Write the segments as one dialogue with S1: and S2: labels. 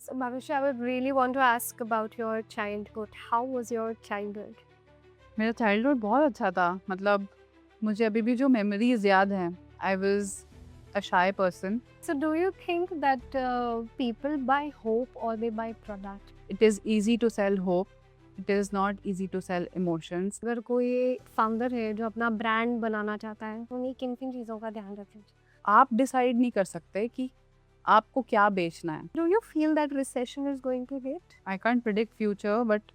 S1: So, Bhavishya, I would really want to ask about your childhood. How was your childhood?
S2: मेरा childhood बहुत अच्छा था। मतलब मुझे अभी भी जो मेमोरीज याद हैं, I was a shy person.
S1: So, do you think that people buy hope or they buy product?
S2: It is easy to sell hope, it is not easy to sell emotions.
S1: अगर कोई founder है जो अपना brand बनाना चाहता है तो उन्हें किन किन चीज़ों का ध्यान रखें?
S2: आप डिसाइड नहीं कर सकते कि आपको क्या बेचना है।
S1: Do you feel that recession is going to hit?
S2: I can't predict future but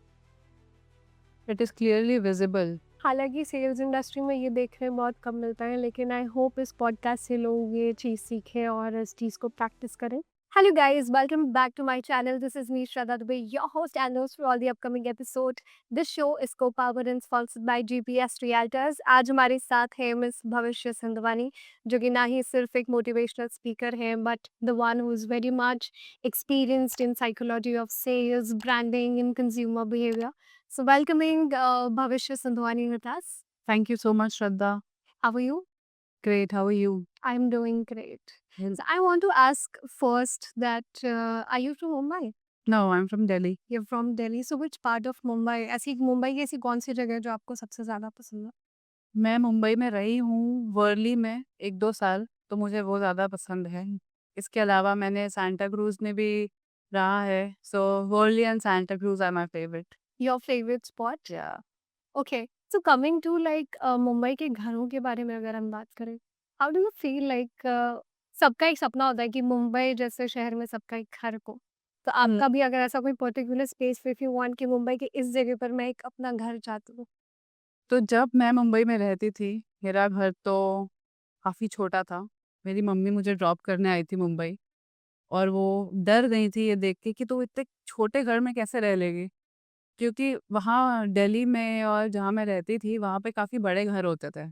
S2: it is clearly visible.
S1: हालांकि सेल्स इंडस्ट्री में ये देखने बहुत कम मिलता है, लेकिन आई होप इस पॉडकास्ट से लोग ये चीज़ सीखें और इस चीज़ को प्रैक्टिस करें। Hello guys, welcome back to my channel. This is me, Shraddha Dubey, your host and host for all the upcoming episode. This show is co-powered and sponsored by GPS Realtors. आज हमारे साथ है miss भविष्य संधवानी, जो कि ना ही सिर्फ एक मोटिवेशनल स्पीकर है, but the one who is very much experienced in psychology of sales, branding and consumer behavior. So welcoming Bhavishya Sandhwani with us.
S2: Thank you so much Shraddha.
S1: How are you?
S2: Great, how are you?
S1: I'm doing great. So I want to ask first that are you from Mumbai?
S2: No, I am from Delhi.
S1: You're from Delhi. So which part of Mumbai? ऐसी मुंबई की ऐसी कौन सी जगह है जो आपको सबसे ज़्यादा पसंद है?
S2: मैं मुंबई में रही हूँ, वर्ली में 1-2 साल, तो मुझे वो ज़्यादा पसंद है। इसके अलावा मैंने सांता क्रूज़ में भी रहा है, so Worli and Santa Cruz are my favourite.
S1: Your favorite spot?
S2: Yeah
S1: Okay. So coming to like Mumbai के घरों के बारे में अगर हम बात करें, how do you feel like सबका एक सपना होता है कि मुंबई जैसे शहर में सबका एक घर हो। तो आपका भी अगर ऐसा कोई particular space if you want कि मुंबई के इस जगह पर मैं एक अपना घर चाहती हूँ।
S2: तो जब मैं मुंबई में रहती थी, मेरा घर तो काफ़ी छोटा था। मेरी मम्मी मुझे ड्रॉप करने आई थी मुंबई, और वो डर गई थी ये देख के कि तू इतने छोटे घर में कैसे रह लेगी? क्योंकि वहाँ दिल्ली में और जहाँ मैं रहती थी, वहाँ पे काफ़ी बड़े घर होते थे।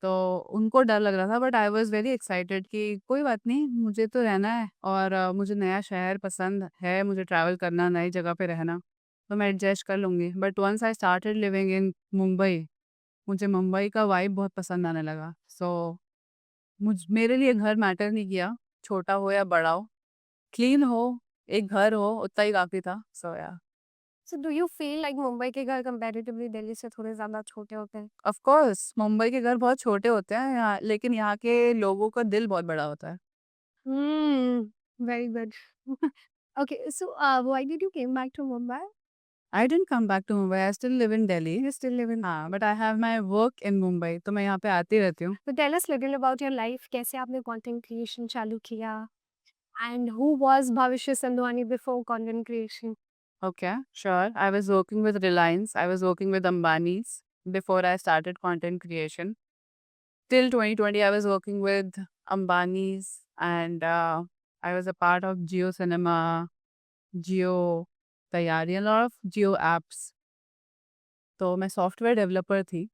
S2: तो उनको डर लग रहा था, but I was very excited कि कोई बात नहीं, मुझे तो रहना है, और मुझे नया शहर पसंद है, मुझे ट्रैवल करना, नई जगह पे रहना, तो मैं एडजस्ट कर लूँगी। But once I started living in Mumbai, मुझे मुंबई का वाइब बहुत पसंद आने लगा। सो मेरे लिए घर मैटर नहीं किया, छोटा हो या बड़ा हो, क्लीन हो, एक घर हो, उतना ही काफ़ी था। सो या
S1: so do you feel like Mumbai के घर कंपैरेटिवली दिल्ली से थोड़े ज़्यादा छोटे होते हैं?
S2: ऑफ कोर्स मुंबई के घर बहुत छोटे होते हैं यहाँ, लेकिन यहाँ के लोगों का दिल बहुत बड़ा होता है।
S1: Very good. Okay, so why did you came back to Mumbai?
S2: I didn't come back to Mumbai, I still live in Delhi.
S1: You still live in.
S2: हाँ, but I have my work in Mumbai, तो मैं यहाँ पे आती रहती हूँ।
S1: तो tell us little about your life, कैसे आपने कंटेंट क्रिएशन चालू किया and who was Bhavishya Sandhwani before content creation?
S2: Okay, sure. I was working with Reliance, I was working with Ambani's before I started content creation. Till 2020, I was working with Ambani's, and I was a part of Geo Cinema, Geo Tayari, a lot of Geo apps. तो मैं software developer थी।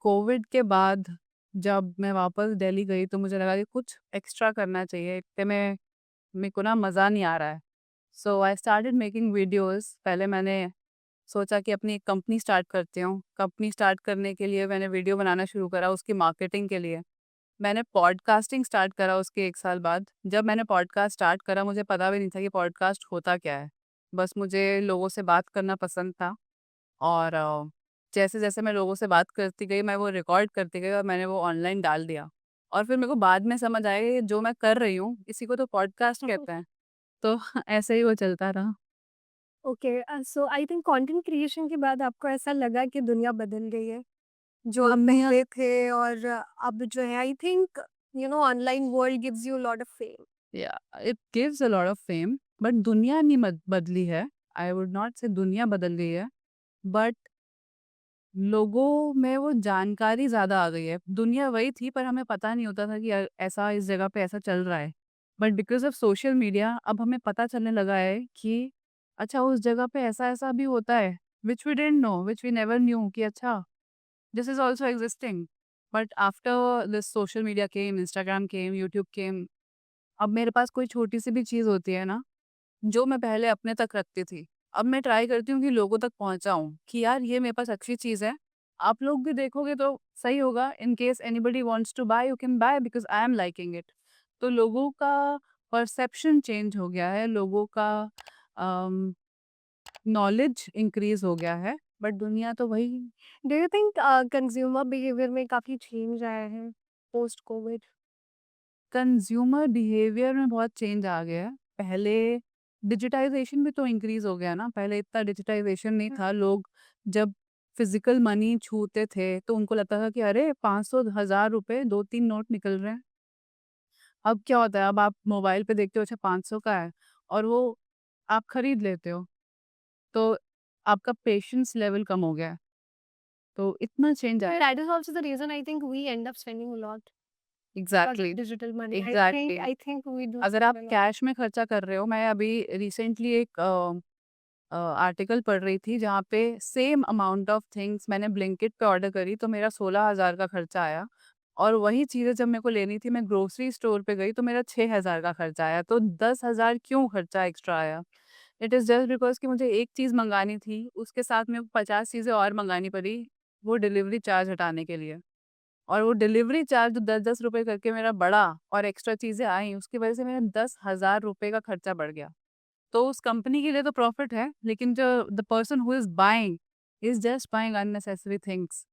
S2: Covid के बाद जब मैं वापस दिल्ली गई, तो मुझे लगा कि कुछ एक्स्ट्रा करना चाहिए, इतने में मेरे को ना मज़ा नहीं आ रहा है। सो आई स्टार्टेड मेकिंग वीडियोज़। पहले मैंने सोचा कि अपनी एक कंपनी स्टार्ट करती हूँ। कंपनी स्टार्ट करने के लिए मैंने वीडियो बनाना शुरू करा, उसकी मार्केटिंग के लिए। मैंने पॉडकास्टिंग स्टार्ट करा उसके 1 साल बाद। जब मैंने पॉडकास्ट स्टार्ट करा, मुझे पता भी नहीं था कि पॉडकास्ट होता क्या है। बस मुझे लोगों से बात करना पसंद था, और जैसे-जैसे मैं लोगों से बात करती गई, मैं वो रिकॉर्ड करती गई और मैंने वो ऑनलाइन डाल दिया। और फिर मेरे को बाद में समझ आया कि जो मैं कर रही हूँ, इसी को तो पॉडकास्ट कहते हैं। तो ऐसे ही वो चलता रहा।
S1: Okay, so I think content creation के बाद आपको ऐसा लगा कि दुनिया बदल गई है, जो हम पहले थे और अब जो है I think you know online world gives you lot of fame.
S2: Yeah it gives a lot of fame, but दुनिया नहीं बदली है। आई वुड नॉट से दुनिया बदल गई है, बट लोगों में वो जानकारी ज़्यादा आ गई है। दुनिया वही थी, पर हमें पता नहीं होता था कि ऐसा इस जगह पे ऐसा चल रहा है। But because of social media अब हमें पता चलने लगा है कि अच्छा, उस जगह पे ऐसा-ऐसा भी होता है, which we didn't know, which we never knew, कि अच्छा this is also existing. But after this social media came, Instagram came, YouTube came, अब मेरे पास कोई छोटी-सी भी चीज़ होती है ना, जो मैं पहले अपने तक रखती थी, अब मैं ट्राई करती हूँ कि लोगों तक पहुँचाऊँ कि यार ये मेरे पास अच्छी चीज़ है, आप लोग भी देखोगे तो सही होगा। In case anybody wants to buy, you can buy because I am liking it. तो लोगों का परसेप्शन चेंज हो गया है, लोगों का नॉलेज इंक्रीज हो गया है, बट दुनिया तो वही।
S1: Do you think consumer behaviour में काफ़ी चेंज आया है पोस्ट कोविड?
S2: कंज्यूमर बिहेवियर में बहुत चेंज आ गया है। पहले डिजिटाइजेशन भी तो इंक्रीज हो गया ना, पहले इतना डिजिटाइजेशन नहीं था। लोग जब फिजिकल मनी छूते थे तो उनको लगता था कि अरे 500 1000 रुपए 2 3 नोट निकल रहे हैं। अब क्या होता है, अब आप मोबाइल पे देखते हो अच्छा 500 का है और वो आप खरीद लेते हो। तो आपका पेशेंस लेवल कम हो गया है। तो इतना चेंज आया।
S1: That is also the reason I think we end up spending a lot for
S2: exactly.
S1: digital money.
S2: Exactly.
S1: I think we do
S2: अगर आप
S1: spend a lot.
S2: कैश में खर्चा कर रहे हो, मैं अभी रिसेंटली एक आर्टिकल पढ़ रही थी जहाँ पे सेम अमाउंट ऑफ थिंग्स मैंने ब्लिंकिट पे ऑर्डर करी तो मेरा 16,000 का खर्चा आया। और वही चीज़ें जब मेरे को लेनी थी, मैं ग्रोसरी स्टोर पे गई तो मेरा 6,000 का खर्चा आया। तो 10,000 क्यों खर्चा एक्स्ट्रा आया? इट इज़ जस्ट बिकॉज कि मुझे एक चीज़ मंगानी थी, उसके साथ मेरे को 50 चीज़ें और मंगानी पड़ी, वो डिलीवरी चार्ज हटाने के लिए। और वो डिलीवरी चार्ज जो 10-10 रुपए करके मेरा बढ़ा और एक्स्ट्रा चीज़ें आई, उसकी वजह से मेरा 10,000 रुपए का खर्चा बढ़ गया। तो उस कंपनी के लिए तो प्रॉफिट है, लेकिन जो the person who is just buying unnecessary things.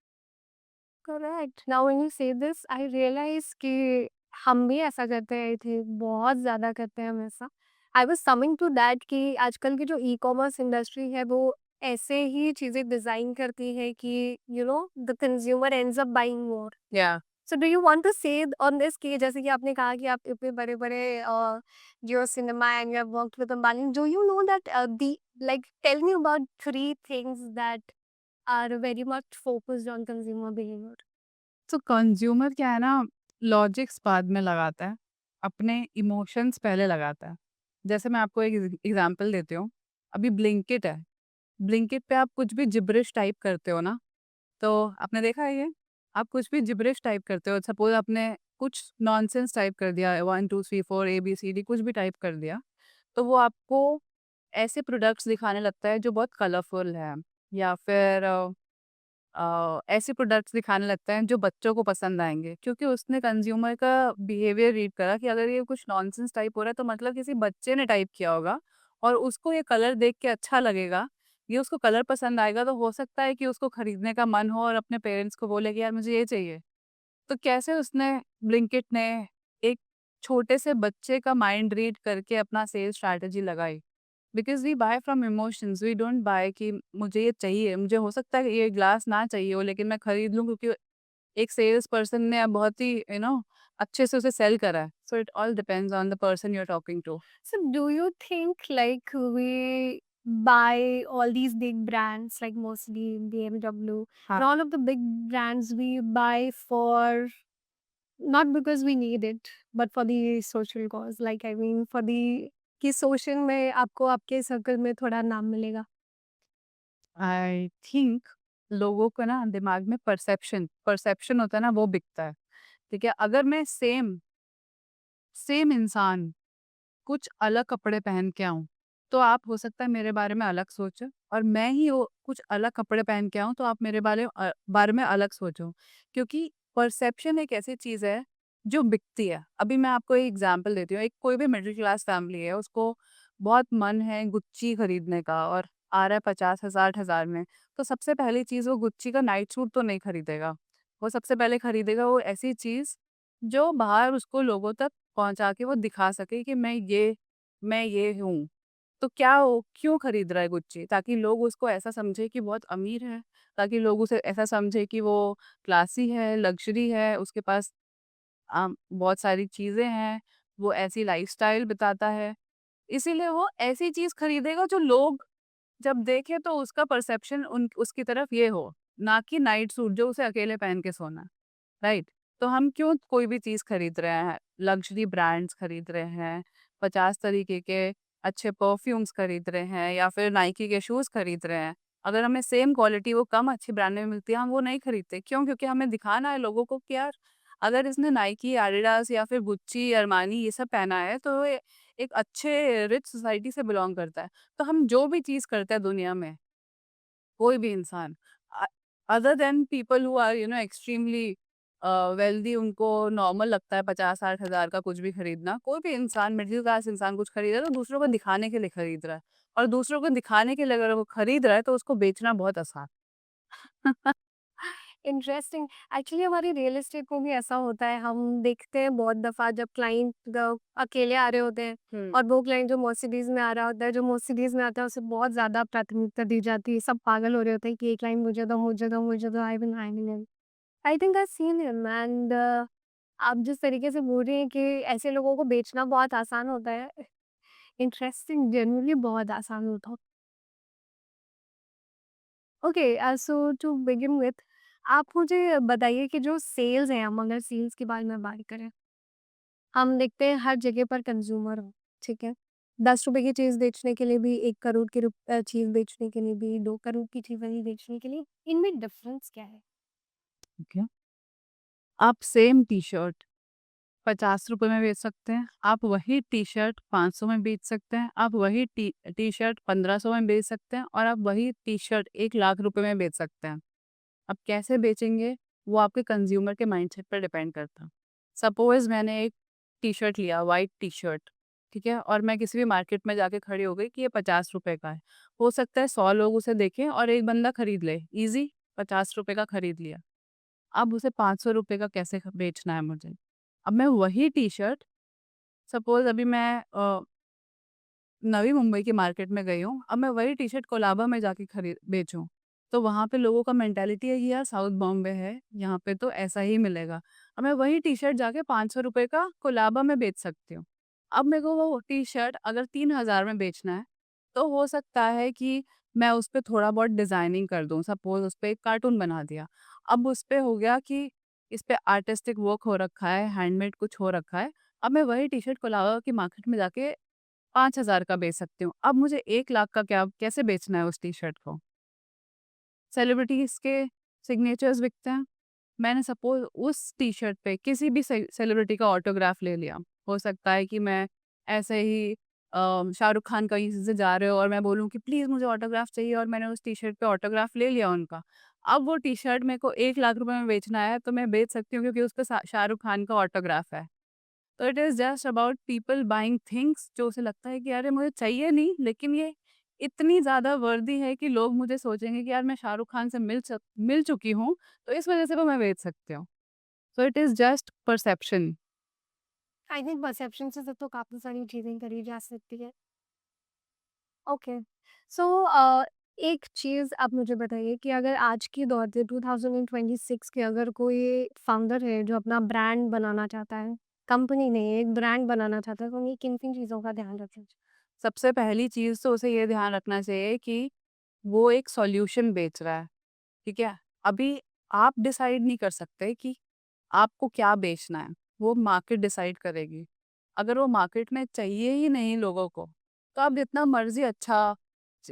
S1: Correct. Now when you से दिस आई रियलाइज कि हम भी ऐसा करते हैं। आई थिंक बहुत ज़्यादा करते हैं हम ऐसा। I was coming to that कि आजकल की जो ई-कॉमर्स इंडस्ट्री है वो ऐसे ही चीज़ें डिज़ाइन करती है कि the consumer ends up buying more.
S2: Yeah
S1: so do you want to say on this कि जैसे कि आपने कहा कि आप इतने बड़े-बड़े Jio cinema and you have worked with Ambani, do you know that the like tell me about 3 things that are very much focused on consumer behaviour?
S2: तो कंज्यूमर क्या है ना, लॉजिक्स बाद में लगाता है, अपने इमोशंस पहले लगाता है। जैसे मैं आपको एक एग्जांपल देती हूँ। अभी ब्लिंकिट है, ब्लिंकिट पे आप कुछ भी जिब्रिश टाइप करते हो ना, तो आपने देखा है ये? आप कुछ भी जिब्रिश टाइप करते हो, सपोज़ आपने कुछ नॉनसेंस टाइप कर दिया, 1 2 3 4 ABCD कुछ भी टाइप कर दिया, तो वो आपको ऐसे प्रोडक्ट्स दिखाने लगता है जो बहुत कलरफुल है, या फिर ऐसे प्रोडक्ट्स दिखाने लगता है जो बच्चों को पसंद आएँगे। क्योंकि उसने कंज़्यूमर का बिहेवियर रीड करा कि अगर ये कुछ नॉनसेंस टाइप हो रहा है तो मतलब किसी बच्चे ने टाइप किया होगा और उसको ये कलर देख के अच्छा लगेगा, ये उसको कलर पसंद आएगा, तो हो सकता है कि उसको खरीदने का मन हो और अपने पेरेंट्स को बोले कि यार मुझे ये चाहिए। तो कैसे उसने, ब्लिंकिट ने एक छोटे से बच्चे का माइंड रीड करके अपना सेल स्ट्रैटेजी लगाई। Because we buy from emotions, we don't buy कि मुझे ये चाहिए। मुझे हो सकता है कि ये ग्लास ना चाहिए हो, लेकिन मैं खरीद लूँ क्योंकि एक सेल्स पर्सन ने बहुत ही अच्छे से उसे सेल करा है। So it all depends on the person you are talking to.
S1: So do you think like we buy all these big brands like mostly BMW
S2: हाँ।
S1: and all of the big brands we buy for not because we need it but for the social cause, like I mean for the कि social में आपको आपके circle में थोड़ा नाम मिलेगा।
S2: I think लोगों को ना दिमाग में परसेप्शन परसेप्शन होता है ना, वो बिकता है। ठीक है? अगर मैं सेम सेम इंसान कुछ अलग कपड़े पहन के आऊँ, तो आप हो सकता है मेरे बारे में अलग सोचो, और मैं ही वो कुछ अलग कपड़े पहन के आऊँ तो आप मेरे बारे में अलग सोचो। क्योंकि परसेप्शन एक ऐसी चीज़ है जो बिकती है। अभी मैं आपको एक एग्ज़ाम्पल देती हूँ। एक कोई भी मिडिल क्लास फैमिली है, उसको बहुत मन है गुच्ची खरीदने का और आ रहा है 50,000 60,000 में। तो सबसे पहली चीज़, वो गुच्ची का नाइट सूट तो नहीं खरीदेगा। वो सबसे पहले खरीदेगा वो ऐसी चीज़ जो बाहर उसको लोगों तक पहुँचा के वो दिखा सके कि मैं ये हूँ। तो क्या वो क्यों खरीद रहा है गुच्ची? ताकि लोग उसको ऐसा समझे कि बहुत अमीर है, ताकि लोग उसे ऐसा समझे कि वो क्लासी है, लग्ज़री है, उसके पास बहुत सारी चीज़ें हैं, वो ऐसी लाइफ़स्टाइल बिताता है। इसीलिए वो ऐसी चीज़ खरीदेगा जो लोग जब देखें तो उसका परसेप्शन उन उसकी तरफ ये हो, ना कि नाइट सूट जो उसे अकेले पहन के सोना है। राइट? तो हम क्यों कोई भी चीज़ खरीद रहे हैं, लग्ज़री ब्रांड्स खरीद रहे हैं, 50 तरीके के अच्छे परफ्यूम्स खरीद रहे हैं, या फिर नाइकी के शूज़ खरीद रहे हैं। अगर हमें सेम क्वालिटी वो कम अच्छी ब्रांड में मिलती है, हम वो नहीं खरीदते। क्यों? क्योंकि हमें दिखाना है लोगों को कि यार अगर इसने नाइकी, एडिडास या फिर गुच्ची, अरमानी ये सब पहना है तो ये एक अच्छे रिच सोसाइटी से बिलॉन्ग करता है। तो हम जो भी चीज़ करते हैं दुनिया में, कोई भी इंसान, uh, other than people who are extremely wealthy उनको नॉर्मल लगता है 50-60 हज़ार का कुछ भी खरीदना। कोई भी इंसान, मिडिल क्लास इंसान कुछ खरीद रहा है तो दूसरों को दिखाने के लिए खरीद रहा है, और दूसरों को दिखाने के लिए अगर वो खरीद रहा है तो उसको बेचना बहुत आसान।
S1: इंटरेस्टिंग। एक्चुअली हमारी रियल एस्टेट में भी ऐसा होता है, हम देखते हैं बहुत दफ़ा जब क्लाइंट अकेले आ रहे होते हैं
S2: हुँ।
S1: और वो क्लाइंट जो मर्सिडीज़ में आ रहा होता है, जो मर्सिडीज़ में आता है उसे बहुत ज़्यादा प्राथमिकता दी जाती है। सब पागल हो रहे होते हैं कि ये क्लाइंट मुझे दो, मुझे दो, मुझे दो, I will I think I seen him and आप जिस तरीके से बोल रही हैं कि ऐसे लोगों को बेचना बहुत आसान होता है, इंटरेस्टिंग, जेन्युइनली बहुत आसान होता है। Okay, so to begin with, आप मुझे बताइए कि जो सेल्स हैं, हम अगर सेल्स के बारे में बात करें, हम देखते हैं हर जगह पर कंज्यूमर हो, ठीक है? ₹10 की चीज़ बेचने के लिए भी, 1 करोड़ की चीज़ बेचने के लिए भी, 2 करोड़ की चीज़ वही बेचने के लिए, इनमें डिफरेंस क्या है?
S2: ठीक है। आप सेम टी-शर्ट ₹50 में बेच सकते हैं, आप वही टी-शर्ट 500 में बेच सकते हैं, आप वही टी-शर्ट 1500 में बेच सकते हैं, और आप वही टी-शर्ट ₹1,00,000 में बेच सकते हैं। अब कैसे बेचेंगे, वो आपके कंज़्यूमर के माइंडसेट पर डिपेंड करता है। सपोज़ मैंने एक टी-शर्ट लिया, व्हाइट टी-शर्ट, ठीक है? और मैं किसी भी मार्केट में जाके खड़ी हो गई कि ये ₹50 का है। हो सकता है 100 लोग उसे देखें और एक बंदा खरीद ले, ईज़ी, ₹50 का खरीद लिया। अब उसे ₹500 का कैसे बेचना है मुझे? अब मैं वही टी-शर्ट, सपोज़ अभी मैं नवी मुंबई की मार्केट में गई हूँ, अब मैं वही टी-शर्ट कोलाबा में जाके बेचूँ, तो वहाँ पे लोगों का मेंटालिटी है कि यार साउथ बॉम्बे है, यहाँ पे तो ऐसा ही मिलेगा। अब मैं वही टी-शर्ट जाके ₹500 का कोलाबा में बेच सकती हूँ। अब मेरे को वो टी-शर्ट अगर 3000 में बेचना है, तो हो सकता है कि मैं उसपे थोड़ा बहुत डिज़ाइनिंग कर दूँ, सपोज़ उसपे एक कार्टून बना दिया। अब उसपे हो गया कि इसपे आर्टिस्टिक वर्क हो रखा है, हैंडमेड कुछ हो रखा है। अब मैं वही टी-शर्ट कोलाबा की मार्केट में जाके 5,000 का बेच सकती हूँ। अब मुझे 1,00,000 का क्या कैसे बेचना है उस टी-शर्ट को? सेलिब्रिटीज़ के सिग्नेचर्स बिकते हैं। मैंने सपोज़ उस टी-शर्ट पे किसी भी सेलिब्रिटी का ऑटोग्राफ ले लिया। हो सकता है कि मैं ऐसे ही शाहरुख खान कहीं से जा रहे हो और मैं बोलूँ कि प्लीज़ मुझे ऑटोग्राफ चाहिए, और मैंने उस टी-शर्ट पे ऑटोग्राफ ले लिया उनका। अब वो टी-शर्ट मेरे को ₹1,00,000 में बेचना है तो मैं बेच सकती हूँ, क्योंकि उसपे शाहरुख खान का ऑटोग्राफ है। तो it is just about people buying things, जो उसे लगता है कि अरे मुझे चाहिए नहीं, लेकिन ये इतनी ज़्यादा वर्दी है कि लोग मुझे सोचेंगे कि यार मैं शाहरुख खान से मिल चुकी हूँ, तो इस वज़ह से वो मैं बेच सकती हूँ। So it is just perception.
S1: I think perception से तो काफ़ी सारी चीज़ें करी जा सकती है। ओके, सो एक चीज़ आप मुझे बताइए कि अगर आज के दौर पे 2026 के अगर कोई फाउंडर है जो अपना ब्रांड बनाना चाहता है, कंपनी नहीं, एक ब्रांड बनाना चाहता है, तो उन्हें किन-किन चीज़ों का ध्यान रखना चाहिए?
S2: सबसे पहली चीज़ तो उसे ये ध्यान रखना चाहिए कि वो एक सॉल्यूशन बेच रहा है, ठीक है? अभी आप डिसाइड नहीं कर सकते कि आपको क्या बेचना है, वो मार्केट डिसाइड करेगी। अगर वो मार्केट में चाहिए ही नहीं लोगों को, तो आप जितना मर्ज़ी अच्छा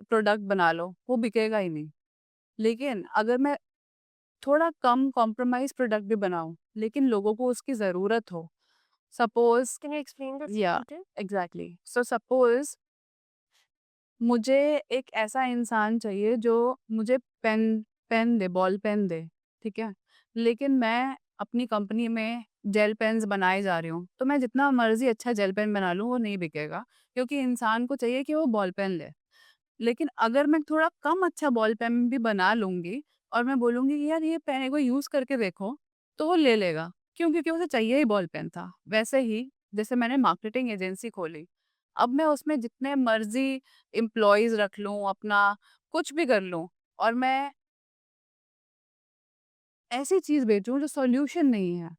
S2: प्रोडक्ट बना लो, वो बिकेगा ही नहीं। लेकिन अगर मैं थोड़ा कम कॉम्प्रोमाइज़ प्रोडक्ट भी बनाऊँ, लेकिन लोगों को उसकी ज़रूरत हो, suppose,
S1: can you explain this in
S2: या
S1: डिटेल?
S2: एग्ज़ैक्टली। सो सपोज़ मुझे एक ऐसा इंसान चाहिए जो मुझे पेन पेन दे, बॉल पेन दे, ठीक है? लेकिन मैं अपनी कंपनी में जेल पेन्स बनाए जा रही हूँ, तो मैं जितना मर्ज़ी अच्छा जेल पेन बना लूँ, वो नहीं बिकेगा, क्योंकि इंसान को चाहिए कि वो बॉल पेन ले। लेकिन अगर मैं थोड़ा कम अच्छा बॉल पेन भी बना लूँगी और मैं बोलूँगी कि यार ये पेन एक बार यूज़ करके देखो, तो वो ले लेगा। क्यों? क्योंकि उसे चाहिए ही बॉल पेन था। वैसे ही जैसे मैंने मार्केटिंग एजेंसी खोली, अब मैं उसमें जितने मर्ज़ी एम्प्लॉइज़ रख लूँ, अपना कुछ भी कर लूँ, और मैं ऐसी चीज़ बेचूँ जो सॉल्यूशन नहीं है,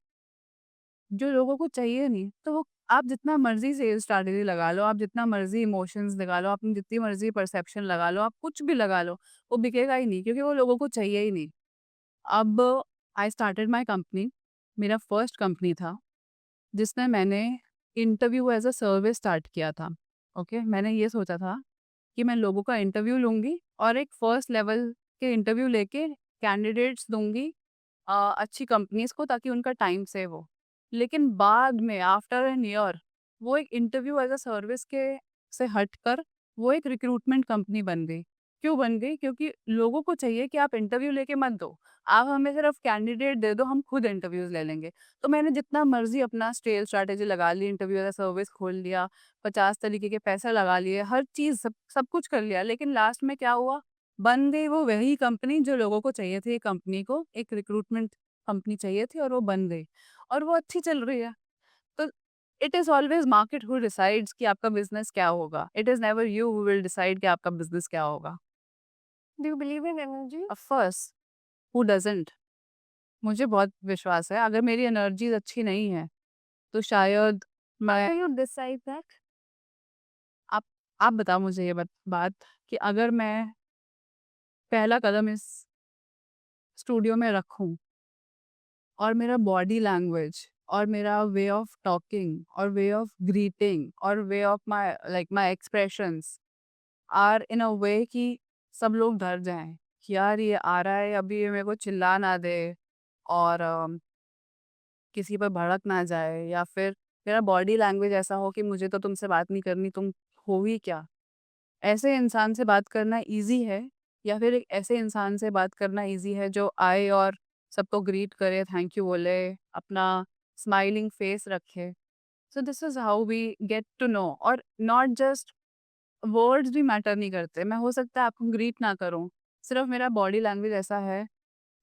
S2: जो लोगों को चाहिए नहीं, तो वो आप जितना मर्ज़ी सेल्स स्ट्रैटेजी लगा लो, आप जितना मर्ज़ी इमोशंस लगा लो, आपने जितनी मर्ज़ी परसेप्शन लगा लो, आप कुछ भी लगा लो, वो बिकेगा ही नहीं, क्योंकि वो लोगों को चाहिए ही नहीं। अब आई स्टार्टेड माय कंपनी, मेरा फर्स्ट कंपनी था, जिसमें मैंने interview as a service start किया था। ओके? मैंने ये सोचा था कि मैं लोगों का इंटरव्यू लूँगी और एक फर्स्ट लेवल के इंटरव्यू लेके कैंडिडेट्स दूँगी अच्छी कंपनीज़ को, ताकि उनका टाइम सेव हो। लेकिन बाद में आफ्टर एन ईयर वो एक इंटरव्यू एज़ अ सर्विस के से हटकर वो एक रिक्रूटमेंट कंपनी बन गई। क्यों बन गई? क्योंकि लोगों को चाहिए कि आप इंटरव्यू लेके मत दो। आप हमें सिर्फ कैंडिडेट दे दो, हम खुद इंटरव्यूज़ ले लेंगे। तो मैंने जितना मर्ज़ी अपना सेल स्ट्रैटेजी लगा ली, इंटरव्यू एज़ अ सर्विस खोल लिया, 50 तरीके के पैसे लगा लिए, हर चीज़ सब सब कुछ कर लिया। लेकिन लास्ट में क्या हुआ? बन गई वो वही कंपनी जो लोगों को चाहिए थी। कंपनी को एक रिक्रूटमेंट कंपनी चाहिए थी और वो बन गई और वो अच्छी चल रही है। तो it is always market who decides कि आपका बिज़नेस क्या होगा। It is never you who will decide कि आपका बिज़नेस क्या होगा।
S1: Do you believe in energy?
S2: Of course, who doesn't? मुझे बहुत विश्वास है, अगर मेरी एनर्जीज़ अच्छी नहीं है, तो शायद
S1: हाउ
S2: मैं
S1: डू यू डिसाइड दैट?
S2: आप आप बताओ मुझे ये बात कि अगर मैं पहला कदम इस स्टूडियो में रखूँ और मेरा बॉडी लैंग्वेज और मेरा वे ऑफ टॉकिंग और वे ऑफ ग्रीटिंग और way of my expressions are in a way कि सब लोग डर जाएँ कि यार ये आ रहा है, अभी ये मेरे को चिल्ला ना दे और किसी पर भड़क ना जाए, या फिर मेरा बॉडी लैंग्वेज ऐसा हो कि मुझे तो तुमसे बात नहीं करनी, तुम हो ही क्या? ऐसे इंसान से बात करना ईज़ी है या फिर एक ऐसे इंसान से बात करना ईज़ी है जो आए और सबको ग्रीट करे, थैंक यू बोले, अपना स्माइलिंग फेस रखे। So this is how we get to know. और नॉट जस्ट वर्ड्स भी मैटर नहीं करते। मैं हो सकता है आपको ग्रीट ना करूँ, सिर्फ मेरा बॉडी लैंग्वेज ऐसा है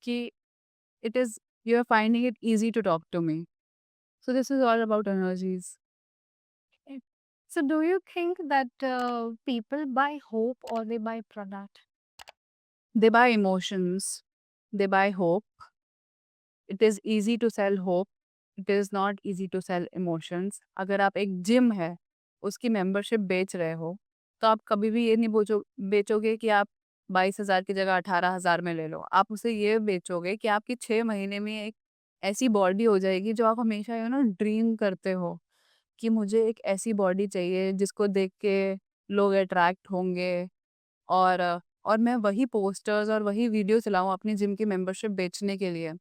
S2: कि it is you are finding it easy to talk to me. So this is all about energies.
S1: So do you think that people buy hope or they buy product?
S2: They buy emotions. They buy hope. It is easy to sell hope. It is not easy to sell emotions. अगर आप एक gym है, उसकी membership बेच रहे हो, तो आप कभी भी ये नहीं बेचोगे कि आप 22,000 की जगह 18,000 में ले लो। आप उसे ये बेचोगे कि आपकी 6 महीने में एक ऐसी बॉडी हो जाएगी जो आप हमेशा ड्रीम करते हो। कि मुझे एक ऐसी बॉडी चाहिए जिसको देख के लोग अट्रैक्ट होंगे, और मैं वही पोस्टर्स और वही वीडियो चलाऊँ अपनी जिम की मेंबरशिप बेचने के लिए,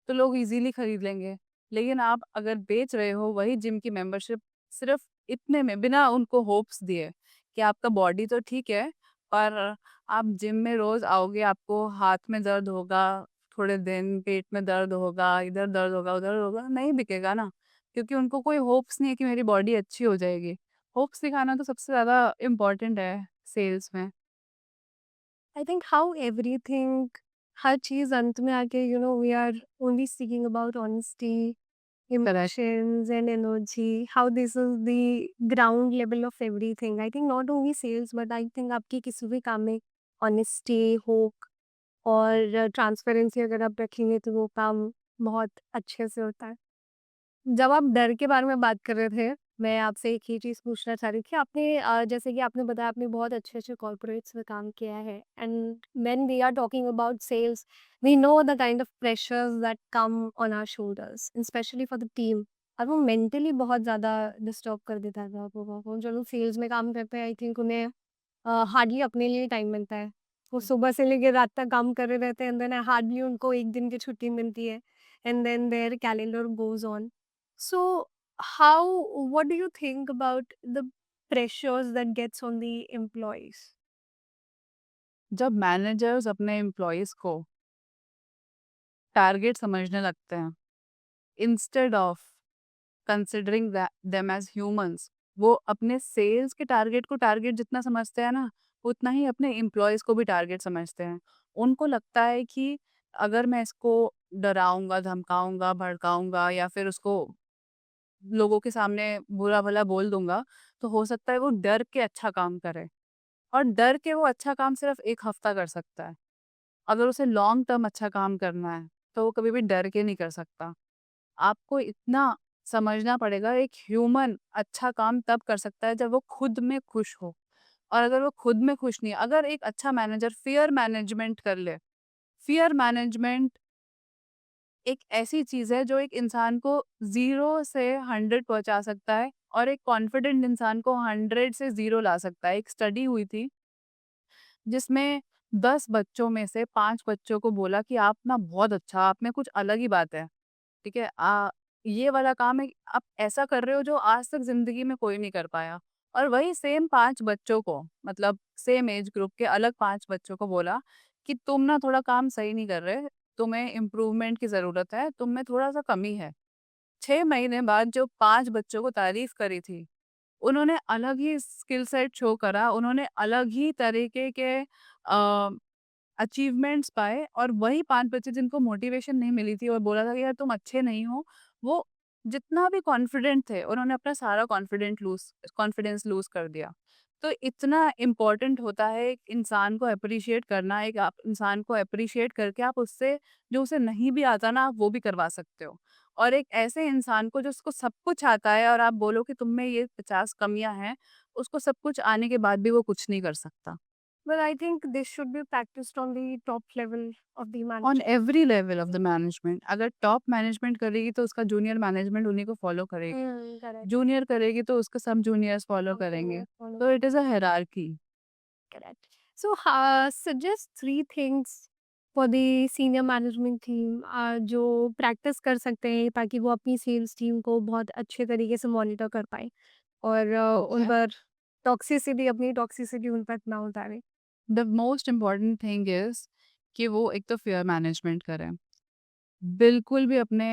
S2: तो लोग इज़ीली खरीद लेंगे। लेकिन आप अगर बेच रहे हो वही जिम की मेंबरशिप सिर्फ़ इतने में, बिना उनको होप्स दिए कि आपका बॉडी तो ठीक है, पर आप जिम में रोज़ आओगे, आपको हाथ में दर्द होगा, थोड़े दिन पेट में दर्द होगा, इधर दर्द होगा, उधर होगा, नहीं बिकेगा ना। क्योंकि उनको कोई होप्स नहीं है कि मेरी बॉडी अच्छी हो जाएगी। होप्स दिखाना तो सबसे ज़्यादा इम्पोर्टेंट है सेल्स में।
S1: I think how everything, हर चीज़ अंत में आके we are only speaking about honesty,
S2: correct.
S1: emotions and energy, how this is the ground level of everything. I think not only sales but I think आपकी किसी भी काम में honesty, hope और transparency अगर आप रखेंगे तो वो काम बहुत अच्छे से होता है। जब आप डर के बारे में बात कर रहे थे, मैं आपसे एक ही चीज़ पूछना चाह रही थी। आपने जैसे कि आपने बताया आपने बहुत अच्छे-अच्छे कॉर्पोरेट्स में काम किया है and when we are talking about sales, we know the kind of pressures that come on our shoulders, specially for the team और वो मेंटली बहुत ज़्यादा डिस्टर्ब कर देता है आप लोगों को। जो लोग सेल्स में काम करते हैं आई थिंक उन्हें हार्डली अपने लिए टाइम मिलता है। वो सुबह से लेके रात तक काम कर रहे रहते हैं एंड देन हार्डली उनको 1 दिन की छुट्टी मिलती है and then their calendar goes on. So, how, what do you think about the pressures that gets on the employees?
S2: जब मैनेजर्स अपने एम्प्लॉइज़ को टारगेट समझने लगते हैं, instead of considering them as humans, वो अपने सेल्स के टारगेट को टारगेट जितना समझते हैं ना, उतना ही अपने एम्प्लॉइज़ को भी टारगेट समझते हैं। उनको लगता है कि अगर मैं इसको डराऊँगा, धमकाऊँगा, भड़काऊँगा या फिर उसको लोगों के सामने बुरा-भला बोल दूँगा, तो हो सकता है वो डर के अच्छा काम करे। और डर के वो अच्छा काम सिर्फ़ 1 हफ़्ता कर सकता है। अगर उसे लॉन्ग टर्म अच्छा काम करना है, तो वो कभी भी डर के नहीं कर सकता। आपको इतना समझना पड़ेगा, एक ह्यूमन अच्छा काम तब कर सकता है जब वो खुद में खुश हो। और अगर वो खुद में खुश नहीं है, अगर एक अच्छा मैनेजर फ़ियर मैनेजमेंट कर ले, फ़ियर मैनेजमेंट एक ऐसी चीज़ है जो एक इंसान को 0 से 100 पहुँचा सकता है और एक कॉन्फिडेंट इंसान को 100 से 0 ला सकता है। एक स्टडी हुई थी जिसमें 10 बच्चों में से 5 बच्चों को बोला कि आप ना बहुत अच्छा, आप में कुछ अलग ही बात है, ठीक है? ये वाला काम है, आप ऐसा कर रहे हो जो आज तक ज़िंदगी में कोई नहीं कर पाया। और वही सेम 5 बच्चों को, मतलब सेम एज ग्रुप के अलग 5 बच्चों को बोला कि तुम ना थोड़ा काम सही नहीं कर रहे, तुम्हें इम्प्रूवमेंट की ज़रूरत है, तुम में थोड़ा-सा कमी है। 6 महीने बाद जो 5 बच्चों को तारीफ़ करी थी, उन्होंने अलग ही स्किल सेट शो करा, उन्होंने अलग ही तरीके के अचीवमेंट्स पाए, और वही 5 बच्चे जिनको मोटिवेशन नहीं मिली थी और बोला था कि यार तुम अच्छे नहीं हो, वो जितना भी कॉन्फिडेंट थे, उन्होंने अपना सारा कॉन्फिडेंस लूज़ कर दिया। तो इतना इम्पोर्टेंट होता है एक इंसान को एप्रिशिएट करना, एक आप इंसान को एप्रिशिएट करके आप उससे जो उसे नहीं भी आता ना, आप वो भी करवा सकते हो। और एक ऐसे इंसान को जिसको सब कुछ आता है और आप बोलो कि तुम में ये 50 कमियाँ हैं, उसको सब कुछ आने के बाद भी वो कुछ नहीं कर सकता।
S1: Well, I think this should be practiced on the top level of the
S2: on
S1: management.
S2: Every level of the management, अगर टॉप मैनेजमेंट करेगी तो उसका जूनियर मैनेजमेंट उन्हीं को फॉलो करेगी,
S1: Correct.
S2: जूनियर करेगी तो उसके सब जूनियर्स फॉलो करेंगे,
S1: Follow.
S2: तो it is a hierarchy.
S1: Correct. So, suggest three things for the senior management team जो प्रैक्टिस कर सकते हैं ताकि वो अपनी सेल्स टीम को बहुत अच्छे तरीके से मॉनिटर कर पाए और उन
S2: ओके,
S1: पर अपनी टॉक्सिसिटी उन पर ना उतारे।
S2: The most important thing is कि वो एक तो फेयर मैनेजमेंट करें। बिल्कुल भी अपने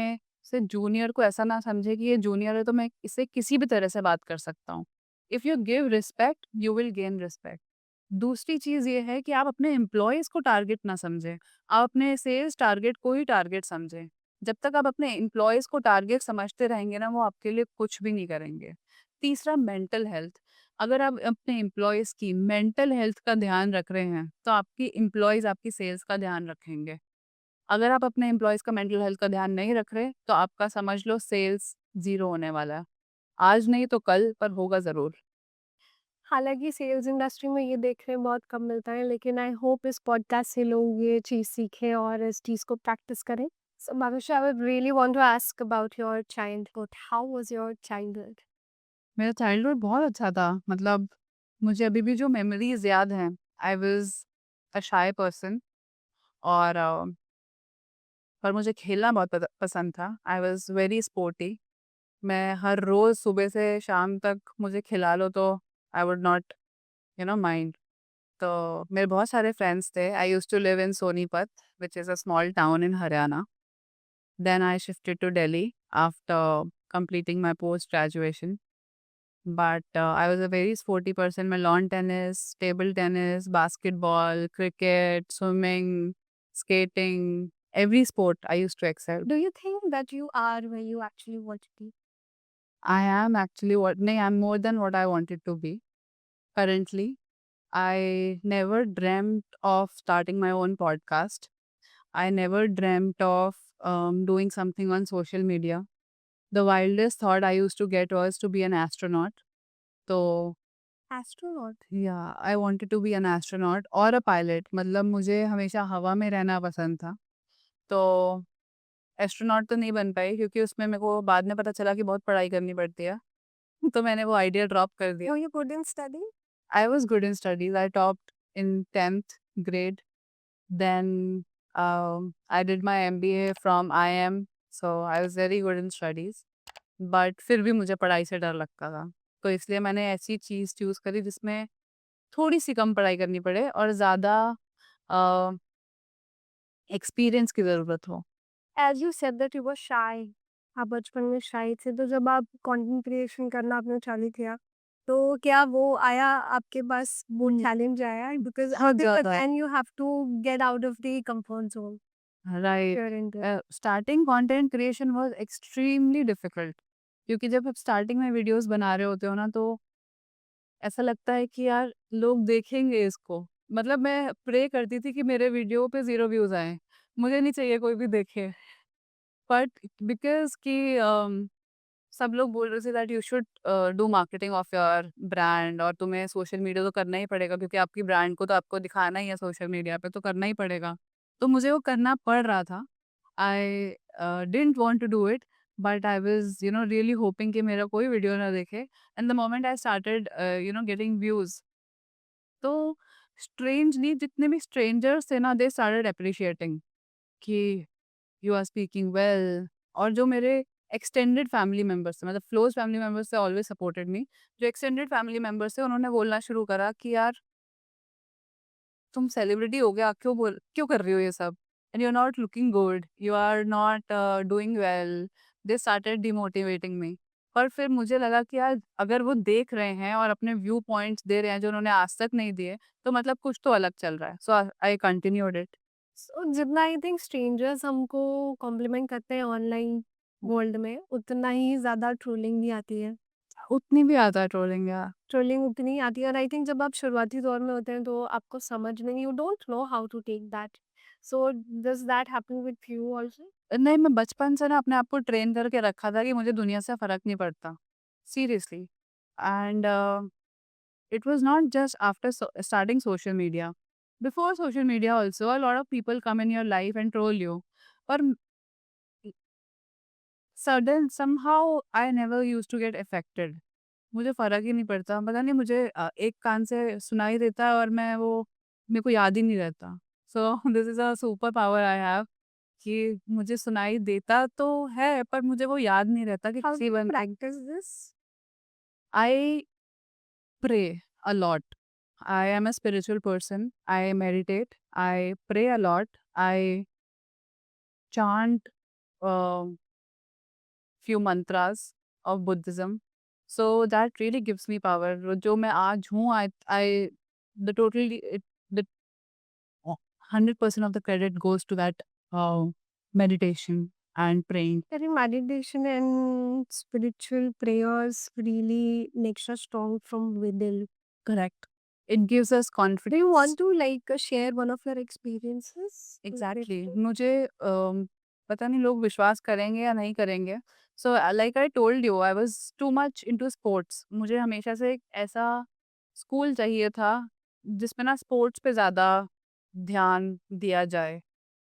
S2: से जूनियर को ऐसा ना समझे कि ये जूनियर है तो मैं इससे किसी भी तरह से बात कर सकता हूँ। If you give respect, you will gain respect. दूसरी चीज़ ये है कि आप अपने एम्प्लॉइज़ को टारगेट ना समझें, आप अपने सेल्स टारगेट को ही टारगेट समझें। जब तक आप अपने एम्प्लॉइज़ को टारगेट समझते रहेंगे ना, वो आपके लिए कुछ भी नहीं करेंगे। तीसरा, मेंटल हेल्थ। अगर आप अपने एम्प्लॉइज़ की मेंटल हेल्थ का ध्यान रख रहे हैं, तो आपकी एम्प्लॉइज़ आपकी सेल्स का ध्यान रखेंगे। अगर आप अपने एम्प्लॉइज़ का मेंटल हेल्थ का ध्यान नहीं रख रहे, तो आपका समझ लो सेल्स ज़ीरो होने वाला है। आज नहीं तो कल, पर होगा ज़रूर।
S1: हालांकि सेल्स इंडस्ट्री में ये देखने बहुत कम मिलता है लेकिन आई होप इस पॉडकास्ट से लोग ये चीज़ सीखें और इस चीज़ को प्रैक्टिस करें। सो Bhavishya, I would really want to ask about your childhood. How was your childhood?
S2: मेरा चाइल्डहुड बहुत अच्छा था, मतलब मुझे अभी भी जो मेमोरीज़ याद हैं, I was a shy person, और पर मुझे खेलना बहुत पसंद था। आई वाज़ वेरी स्पोर्टी। मैं हर रोज़ सुबह से शाम तक मुझे खिला लो तो आई वुड नॉट माइंड। तो मेरे बहुत सारे फ्रेंड्स थे। I used to live in Sonipat, which is a small town in Haryana. Then I shifted to Delhi after completing my post graduation. But I was a very sporty person. मैं lawn tennis, table tennis, basketball, cricket, swimming, skating, every sport I used to excel.
S1: Do you think that you are where you actually want to be?
S2: I am actually what, no, I'm more than what I wanted to be currently. I never dreamt of starting my own podcast. I never dreamt of doing something on social media. The wildest thought I used to get was to be an astronaut. So
S1: Astronaut.
S2: या I wanted to be an astronaut और a pilot, मतलब मुझे हमेशा हवा में रहना पसंद था। तो एस्ट्रोनॉट तो नहीं बन पाई क्योंकि उसमें मेरे को बाद में पता चला कि बहुत पढ़ाई करनी पड़ती है। तो मैंने वो आइडिया ड्रॉप कर दिया।
S1: No, you couldn't study?
S2: I was good in studies, I topped in 10th grade. Then I did my MBA from IIM, so I was very good in studies. But फिर भी मुझे पढ़ाई से डर लगता था। तो इसलिए मैंने ऐसी चीज़ चूज़ करी जिसमें थोड़ी-सी कम पढ़ाई करनी पड़े और ज़्यादा अ, एक्सपीरियंस की ज़रूरत हो।
S1: As you said that you were shy. आप बचपन में शाय थे तो जब आप कंटेंट क्रिएशन करना आपने चालू किया तो क्या वो आया आपके पास वो चैलेंज आया बिकॉज
S2: बहुत ज़्यादा है।
S1: And you have to get out of the comfort zone
S2: right.
S1: Here in this
S2: starting content creation was extremely difficult, क्योंकि जब आप स्टार्टिंग में वीडियोज़ बना रहे होते हो ना, तो ऐसा लगता है कि यार लोग देखेंगे इसको। मतलब मैं प्रे करती थी कि मेरे वीडियो पे 0 व्यूज़ आएँ। मुझे नहीं चाहिए कोई भी देखे। बट बिकॉज़ कि सब लोग बोल रहे थे that you should do marketing of your brand, और तुम्हें सोशल मीडिया तो करना ही पड़ेगा क्योंकि आपकी ब्रांड को तो आपको दिखाना ही है सोशल मीडिया पे, तो करना ही पड़ेगा। तो मुझे वो करना पड़ रहा था। I didn't want to do it, but I was really hoping कि मेरा कोई वीडियो ना देखे, and the moment I started getting views, तो स्ट्रेंजली जितने भी स्ट्रेंजर्स थे ना, दे स्टार्टेड एप्रिशिएटिंग कि यू आर स्पीकिंग वेल। और जो मेरे एक्सटेंडेड फैमिली मेंबर्स थे, मतलब क्लोज फैमिली मेंबर्स से ऑलवेज सपोर्टेड मी। जो एक्सटेंडेड फैमिली मेंबर्स थे उन्होंने बोलना शुरू करा कि यार तुम सेलिब्रिटी हो गया, क्यों कर रही हो ये सब, and you are not looking good, you are not doing well. They started demotivating me. पर फिर मुझे लगा कि यार अगर वो देख रहे हैं और अपने व्यू पॉइंट्स दे रहे हैं जो उन्होंने आज तक नहीं दिए, तो मतलब कुछ तो अलग चल रहा है। सो आई कंटिन्यूड इट।
S1: सो जितना आई थिंक स्ट्रेंजर्स हमको कॉम्प्लीमेंट करते हैं ऑनलाइन वर्ल्ड में, उतना ही ज़्यादा ट्रोलिंग भी आती है।
S2: उतनी भी आता है ट्रोलिंग यार।
S1: ट्रोलिंग उतनी ही आती है और आई थिंक जब आप शुरुआती दौर में होते हैं तो आपको समझ नहीं, you don't know how to take that. So does that happen with you also?
S2: नहीं, मैं बचपन से ना अपने आप को ट्रेन करके रखा था कि मुझे दुनिया से फ़र्क नहीं पड़ता, seriously. And it was not just after starting social media. Before social media also, a lot of people come in your life and troll you. But sudden somehow I never used to get affected. मुझे फ़र्क ही नहीं पड़ता। पता नहीं मुझे एक कान से सुनाई देता है और मैं वो मेरे को याद ही नहीं रहता। सो this is a super power I have कि मुझे सुनाई देता तो है पर मुझे वो याद नहीं रहता कि
S1: हाउ
S2: किसी
S1: डू यू
S2: बन
S1: practice this?
S2: I pray a lot. I am a spiritual person. I meditate. I pray a lot. I chant uh, few mantras of Buddhism. So that really gives me power. जो मैं आज हूँ, I the totally the 100% of the credit goes to that meditation and praying.
S1: I think meditation and spiritual prayers really makes us strong from within.
S2: Correct. It gives us
S1: Do you
S2: confidence.
S1: want to share one of your experiences with
S2: exactly
S1: it?
S2: मुझे पता नहीं लोग विश्वास करेंगे या नहीं करेंगे। So like I told you I was too much into sports. मुझे हमेशा से एक ऐसा स्कूल चाहिए था जिसमें ना स्पोर्ट्स पे ज़्यादा ध्यान दिया जाए।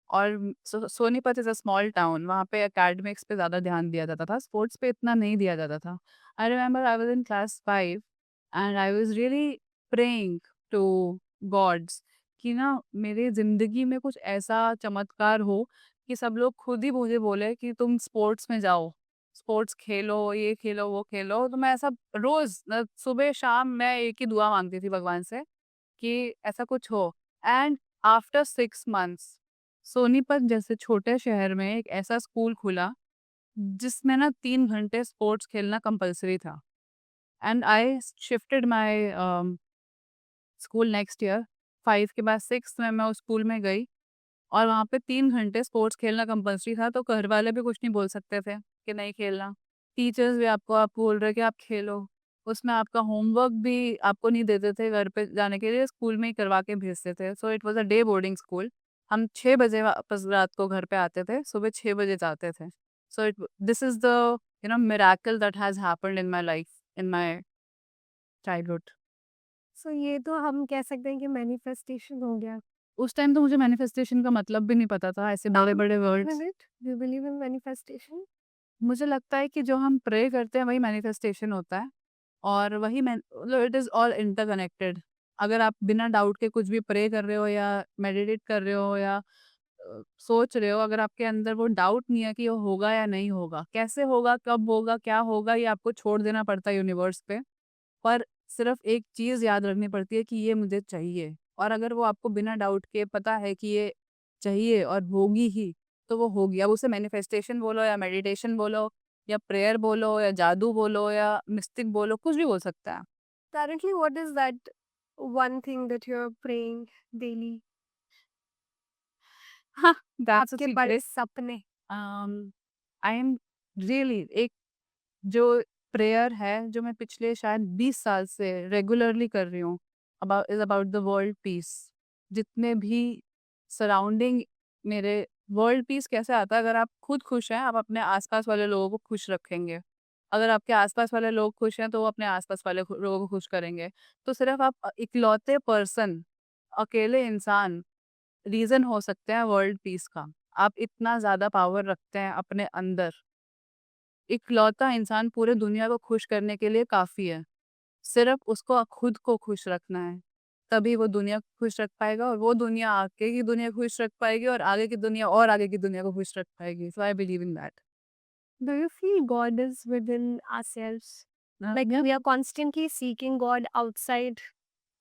S2: और Sonipat is a small town, वहाँ पे एकेडमिक्स पे ज़्यादा ध्यान दिया जाता था, स्पोर्ट्स पे इतना नहीं दिया जाता था। I remember I was in class 5 and I was really praying to gods कि ना मेरे ज़िंदगी में कुछ ऐसा चमत्कार हो कि सब लोग खुद ही मुझे बोले कि तुम स्पोर्ट्स में जाओ, स्पोर्ट्स खेलो, ये खेलो, वो खेलो। तो मैं ऐसा रोज़ सुबह शाम मैं एक ही दुआ माँगती थी भगवान से कि ऐसा कुछ हो। एंड आफ्टर 6 मंथ्स सोनीपत जैसे छोटे शहर में एक ऐसा स्कूल खुला जिसमें ना 3 घंटे स्पोर्ट्स खेलना कंपल्सरी था। And I shifted my school next year. 5 के बाद 6 में मैं उस स्कूल में गई और वहाँ पे 3 घंटे स्पोर्ट्स खेलना कंपल्सरी था, तो घर वाले भी कुछ नहीं बोल सकते थे कि नहीं खेलना। टीचर्स भी आपको आप बोल रहे कि आप खेलो। उसमें आपका होमवर्क भी आपको नहीं देते थे घर पे जाने के लिए, स्कूल में ही करवा के भेजते थे। So it was a day boarding school. हम 6 बजे वापस रात को घर पे आते थे, सुबह 6 बजे जाते थे। So it this is the miracle that has happened in my life, in my childhood.
S1: So ये तो हम कह सकते हैं कि मैनिफेस्टेशन हो गया।
S2: उस टाइम तो मुझे मैनिफेस्टेशन का मतलब भी नहीं पता था, ऐसे बड़े-बड़े words.
S1: Isn't it? Do you believe in manifestation?
S2: मुझे लगता है कि जो हम प्रे करते हैं वही मैनिफेस्टेशन होता है और वही मतलब इट इज़ ऑल इंटरकनेक्टेड। अगर आप बिना डाउट के कुछ भी प्रे कर रहे हो या मेडिटेट कर रहे हो या सोच रहे हो, अगर आपके अंदर वो डाउट नहीं है कि वो होगा या नहीं होगा, कैसे होगा, कब होगा, क्या होगा, ये आपको छोड़ देना पड़ता है यूनिवर्स पे। पर सिर्फ एक चीज़ याद रखनी पड़ती है कि ये मुझे चाहिए, और अगर वो आपको बिना डाउट के पता है कि ये चाहिए और होगी ही, तो वो होगी। अब उसे मैनिफेस्टेशन बोलो या मेडिटेशन बोलो या प्रेयर बोलो या जादू बोलो या मिस्टिक बोलो, कुछ भी बोल सकता है।
S1: Currently, what is that one thing that you're praying daily?
S2: हाँ, दैट्स अ
S1: आपके बड़े
S2: सीक्रेट।
S1: सपने।
S2: आई एम रियली एक जो प्रेयर है जो मैं पिछले शायद 20 साल से रेगुलरली कर रही हूँ, अबाउट द वर्ल्ड पीस। जितने भी सराउंडिंग मेरे वर्ल्ड पीस कैसे आता है, अगर आप खुद खुश हैं आप अपने आसपास वाले लोगों को खुश रखेंगे। अगर आपके आसपास वाले लोग खुश हैं तो वो अपने आसपास वाले लोगों को खुश करेंगे। तो सिर्फ आप इकलौते पर्सन, अकेले इंसान रीजन हो सकते हैं वर्ल्ड पीस का। आप इतना ज्यादा पावर रखते हैं अपने अंदर। इकलौता इंसान पूरे दुनिया को खुश करने के लिए काफ़ी है। सिर्फ़ उसको खुद को खुश रखना है, तभी वो दुनिया को खुश रख पाएगा और वो दुनिया आगे की दुनिया को खुश रख पाएगी और आगे की दुनिया और आगे की दुनिया को खुश रख पाएगी। So I believe in that.
S1: Do you feel God is within ourselves? Like
S2: Yeah,
S1: we are constantly seeking God outside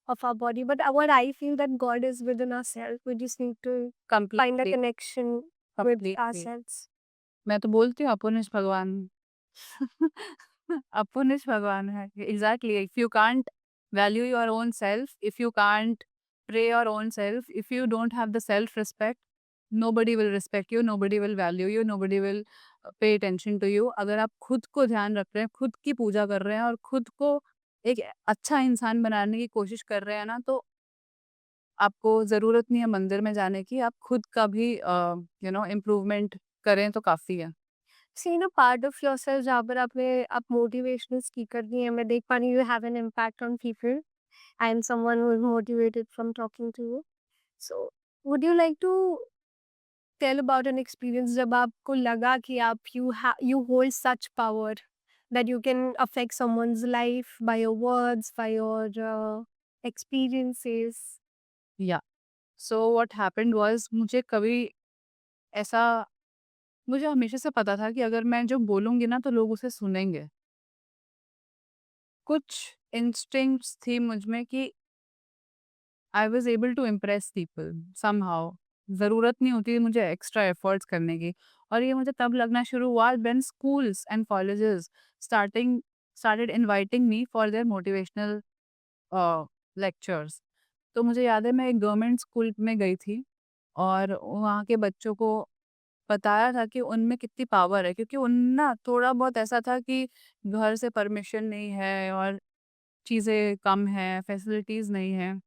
S1: of our body, but what I feel that God is within ourselves. We just need to find a
S2: completely,
S1: connection with
S2: completely.
S1: ourselves.
S2: मैं तो बोलती हूँ अपुनिश भगवान। अपुनिश भगवान है। Exactly, if you can't value your own self, if you can't pray your own self, if you don't have the self respect, nobody will respect you, nobody will value you, nobody will pay attention to you. अगर आप खुद को ध्यान रख रहे हैं, खुद की पूजा कर रहे हैं और खुद को एक अच्छा इंसान बनाने की कोशिश कर रहे हैं ना, तो आपको ज़रूरत नहीं है मंदिर में जाने की, आप खुद का भी इम्प्रूवमेंट करें तो काफ़ी है।
S1: सी ना पार्ट ऑफ योरसेल्फ जहाँ पर आप मोटिवेशनल स्पीकर भी हैं, मैं देख पा रही हूँ you have an impact on people. I am someone who is motivated from talking to you. So would you like to tell about an experience जब आपको लगा कि आप you hold such power that you can affect someone's life by your words, by your experiences?
S2: या so what happened was, मुझे कभी ऐसा मुझे हमेशा से पता था कि अगर मैं जो बोलूँगी ना तो लोग उसे सुनेंगे। कुछ इंस्टिंक्ट्स थी मुझ में कि I was able to impress people somehow. ज़रूरत नहीं होती मुझे एक्स्ट्रा एफर्ट्स करने की। और ये मुझे तब लगना शुरू हुआ when schools and colleges started inviting me for their motivational lectures. तो मुझे याद है मैं एक गवर्नमेंट स्कूल में गई थी और वहाँ के बच्चों को बताया था कि उनमें कितनी पावर है, क्योंकि उन ना थोड़ा बहुत ऐसा था कि घर से परमिशन नहीं है और चीज़ें कम हैं, फैसिलिटीज़ नहीं हैं।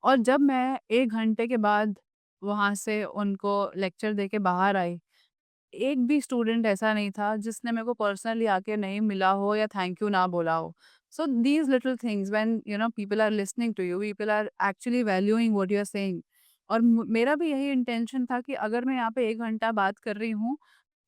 S2: और जब मैं 1 घंटे के बाद वहाँ से उनको लेक्चर दे के बाहर आई, एक भी स्टूडेंट ऐसा नहीं था जिसने मेरे को पर्सनली आके नहीं मिला हो या थैंक यू ना बोला हो। So these little things when people are listening to you, people are actually valuing what you are saying. और मेरा भी यही इंटेंशन था कि अगर मैं यहाँ पे 1 घंटा बात कर रही हूँ,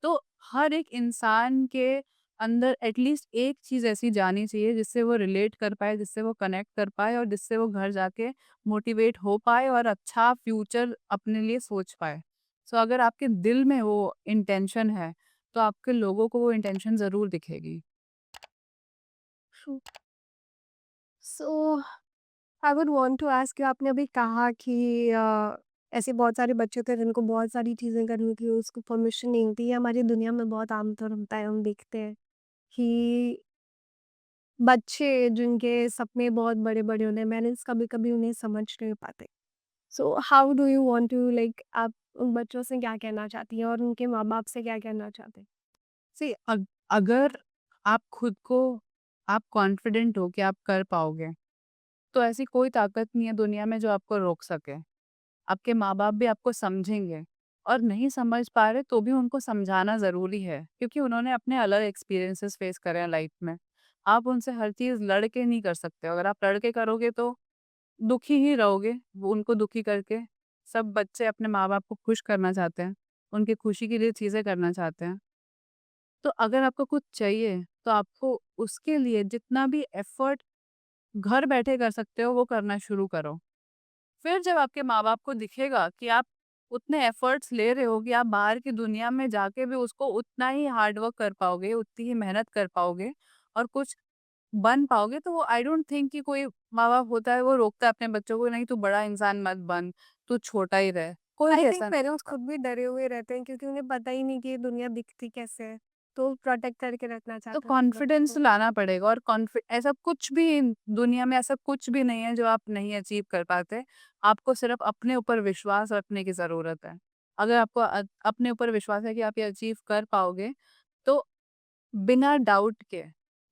S2: तो हर एक इंसान के अंदर एटलीस्ट एक चीज़ ऐसी जानी चाहिए जिससे वो रिलेट कर पाए, जिससे वो कनेक्ट कर पाए और जिससे वो घर जाके मोटिवेट हो पाए और अच्छा फ्यूचर अपने लिए सोच पाए। सो अगर आपके दिल में वो इंटेंशन है, तो आपके लोगों को वो इंटेंशन ज़रूर दिखेगी।
S1: So I would want to ask you, आपने अभी कहा कि ऐसे बहुत सारे बच्चे थे जिनको बहुत सारी चीज़ें करने की उसको परमिशन नहीं होती है। हमारी दुनिया में बहुत आमतौर होता है, हम देखते हैं कि बच्चे जिनके सपने बहुत बड़े-बड़े होते हैं, पेरेंट्स कभी-कभी उन्हें समझ नहीं पाते। So how do you want to like आप उन बच्चों से क्या कहना चाहती हैं और उनके माँ-बाप से क्या कहना चाहते हैं?
S2: सी अगर आप खुद को आप कॉन्फिडेंट हो कि आप कर पाओगे, तो ऐसी कोई ताकत नहीं है दुनिया में जो आपको रोक सके। आपके माँ-बाप भी आपको समझेंगे और नहीं समझ पा रहे तो भी उनको समझाना ज़रूरी है, क्योंकि उन्होंने अपने अलग एक्सपीरियंसेस फेस करे हैं लाइफ में। आप उनसे हर चीज़ लड़ के नहीं कर सकते, अगर आप लड़ के करोगे तो दुखी ही रहोगे, वो उनको दुखी करके। सब बच्चे अपने माँ-बाप को खुश करना चाहते हैं, उनकी खुशी के लिए चीज़ें करना चाहते हैं। तो अगर आपको कुछ चाहिए, तो आपको उसके लिए जितना भी एफर्ट घर बैठे कर सकते हो, वो करना शुरू करो। फिर जब आपके माँ-बाप को दिखेगा कि आप उतने एफर्ट्स ले रहे हो कि आप बाहर की दुनिया में जाके भी उसको उतना ही हार्ड वर्क कर पाओगे, उतनी ही मेहनत कर पाओगे और कुछ बन पाओगे, तो वो आई डोंट थिंक कि कोई माँ-बाप होता है वो रोकता है अपने बच्चों को, नहीं तू बड़ा इंसान मत बन, तू छोटा ही रह। कोई
S1: आई
S2: भी
S1: थिंक
S2: ऐसा नहीं
S1: पेरेंट्स
S2: होता।
S1: खुद भी डरे हुए रहते हैं क्योंकि उन्हें पता ही नहीं कि ये दुनिया दिखती कैसे है, तो प्रोटेक्ट करके रखना
S2: तो
S1: चाहते हैं अपने बच्चों
S2: कॉन्फिडेंस
S1: को।
S2: लाना पड़ेगा और ऐसा कुछ भी दुनिया में ऐसा कुछ भी नहीं है जो आप नहीं अचीव कर पाते। आपको सिर्फ अपने ऊपर विश्वास रखने की ज़रूरत है। अगर आपको अपने ऊपर विश्वास है कि आप ये अचीव कर पाओगे, तो बिना डाउट के,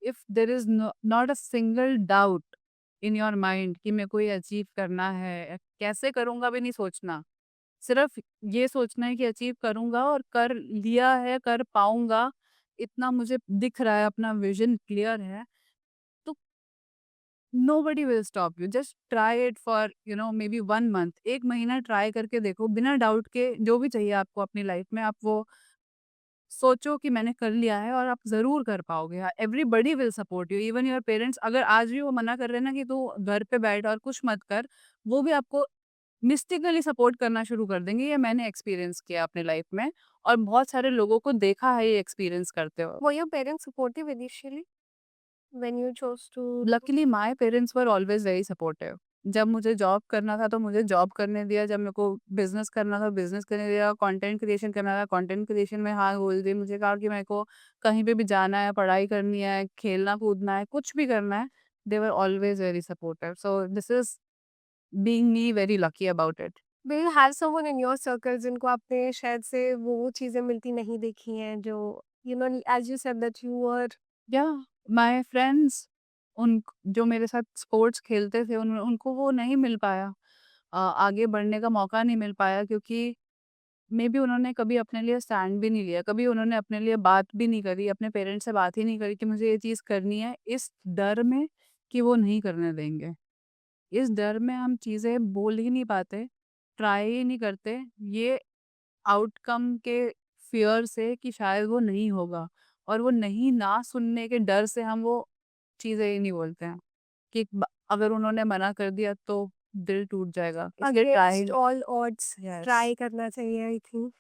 S2: if there is not a single doubt in your mind कि मेरे को ये अचीव करना है, कैसे करूँगा भी नहीं सोचना। सिर्फ ये सोचना है कि अचीव करूँगा और कर लिया है, कर पाऊँगा, इतना मुझे दिख रहा है, अपना विज़न क्लियर है, तो nobody will stop you. Just try it for may be 1 month, 1 महीना ट्राई करके देखो, बिना डाउट के जो भी चाहिए आपको अपनी लाइफ में, आप वो सोचो कि मैंने कर लिया है और आप ज़रूर कर पाओगे। Everybody will support you, even your parents. अगर आज भी वो मना कर रहे हैं ना कि तू घर पे बैठ और कुछ मत कर, वो भी आपको मिस्टिकली सपोर्ट करना शुरू कर देंगे। ये मैंने एक्सपीरियंस किया अपने लाइफ में और बहुत सारे लोगों को देखा है ये एक्सपीरियंस करते हुए।
S1: Were your parents supportive initially when you chose to?
S2: Luckily my parents were always very supportive. जब मुझे जॉब करना था तो मुझे जॉब करने दिया, जब मेरे को बिजनेस करना था बिजनेस करने दिया, कंटेंट क्रिएशन करना था कंटेंट क्रिएशन में हाँ बोल दी। मुझे कहा कि मेरे को कहीं पे भी जाना है, पढ़ाई करनी है, खेलना कूदना है, कुछ भी करना है, they were always very supportive. So this is being me very lucky about it.
S1: Do you have someone in your circle जिनको आपने शायद से वो चीज़ें मिलती नहीं देखी हैं जो as you said that you were
S2: या माय फ्रेंड्स, उन जो मेरे साथ स्पोर्ट्स खेलते थे उनको वो नहीं मिल पाया, आगे बढ़ने का मौका नहीं मिल पाया, क्योंकि मे बी उन्होंने कभी अपने लिए स्टैंड भी नहीं लिया, कभी उन्होंने अपने लिए बात भी नहीं करी, अपने पेरेंट्स से बात ही नहीं करी कि मुझे ये चीज़ करनी है, इस डर में कि वो नहीं करने देंगे। इस डर में हम चीज़ें बोल ही नहीं पाते, ट्राई ही नहीं करते, ये आउटकम के फ़ियर से कि शायद वो नहीं होगा, और वो नहीं ना सुनने के डर से हम वो चीज़ें ही नहीं बोलते हैं कि अगर उन्होंने मना कर दिया तो दिल टूट जाएगा, इसलिए try.
S1: against all odds
S2: yes,
S1: try करना चाहिए आई थिंक।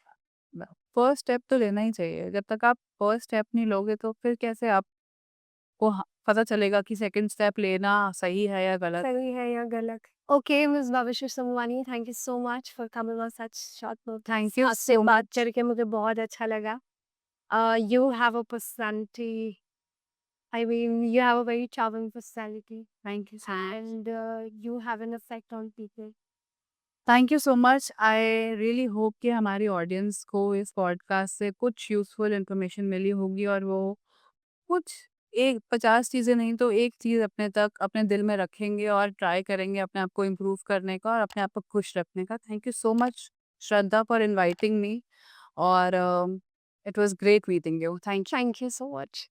S2: फर्स्ट स्टेप तो लेना ही चाहिए। जब तक आप फर्स्ट स्टेप नहीं लोगे तो फिर कैसे आपको पता चलेगा कि सेकंड स्टेप लेना सही है या गलत।
S1: सही है या गलत? Okay miss Bhavishya Samvani, thank you so much for coming on such short notice.
S2: Thank you
S1: आपसे
S2: सो
S1: बात
S2: मच।
S1: करके मुझे बहुत अच्छा लगा। You have a personality, I mean you have a very charming personality
S2: thank you so much.
S1: and you have an effect on people.
S2: Thank you so much. I really hope कि हमारी audience को इस podcast से कुछ useful information मिली होगी और वो कुछ एक 50 चीज़ें नहीं तो एक चीज़ अपने तक अपने दिल में रखेंगे और ट्राई करेंगे अपने आप को इम्प्रूव करने का और अपने आप को खुश रखने का। Thank you so much Shraddha for inviting me, और it was great meeting you. Thank you.
S1: Thank you so much.